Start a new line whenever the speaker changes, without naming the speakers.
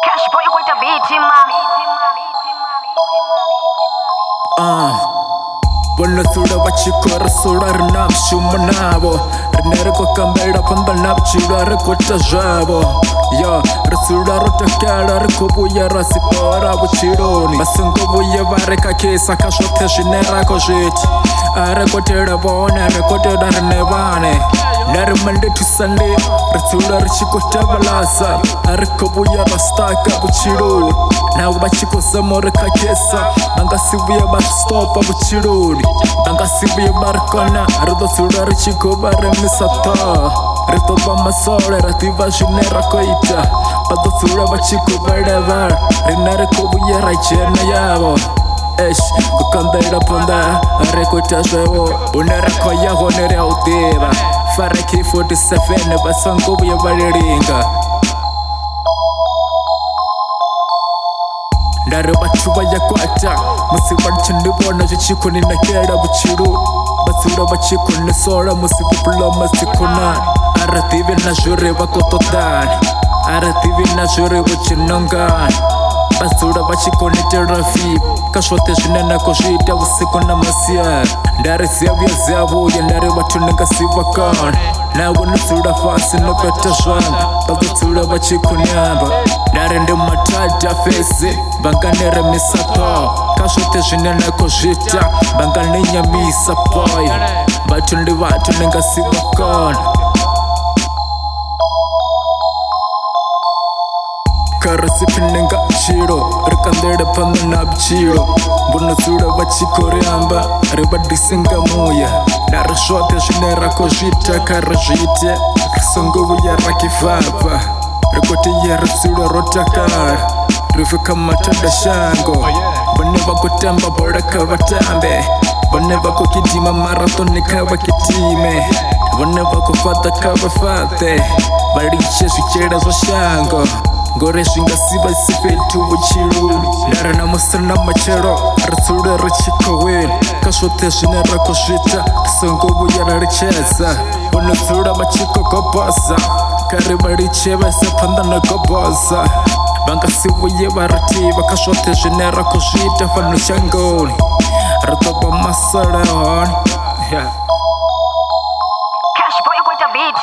Cash boy with the beat,
Wanna suda wachikora suda rinam shumanavo Rinere kwa kambera panda napchira rikota javo Yo, risuda rotakara rikobuya rasipora buchironi Basungobuya bareka kesa kashote shinera kojiti Arekotera vone, arekotera rinevane Nare Monday to Sunday, risuda richikota balasa Arikobuya rastaka buchironi Now bachiko zamore kakesa Bangasibuya bastopa buchironi Bangasibuya barkona Ardo suda richiko bare misata Rito bamasore rativa jinera koita Pado suda bachiko barevar Rinare kobuya raichena yavo Kukambera ponda Arekota jwevo Unera koya honere auteva Faraki 47 Basango buya bareringa Ndare bachuba yakwata Musi barichinibona Jichiko ninakera buchiru Basura bachiko nisora Musi bupula masikona Arativi na jure bakototani Arativi na jure buchinongan Basura bachiko niterafi Kashote jinena koshita Usiko na masia Ndare siavya ziavuya Ndare batuninga sivakan Nawe nusura fasi nopeta shwanga Bagutura bachiko nyamba Ndare ndi matata fesi Banganere misato Kashote jinena koshita Banganinya misa boy Batundi batuninga sivakan Karasipininga chiro Rikandere panda nabchiro Buna suda bachikoreamba Riba disinga muya Narashote jinera kojita karajite Risongo ya rakifapa Rikote ya rasuda rotakara Rifika matada shango Bane wako tamba boraka watambe Bane wako kitima marathoni kawa kitime Bane wako fata kawa fate Bariche shichera zo shango Gore shinga siba sifetu buchiruni Nara na musana machero Rasura richiko win Kashote shinera koshita Kisongo buyara richeza Bonusura bachiko kobosa Kariba richeba sepanda na kobosa Banga sibuye baratiba Kashote shinera koshita Fanu shangoni Ratoba masara honi
Cash boy with the beat,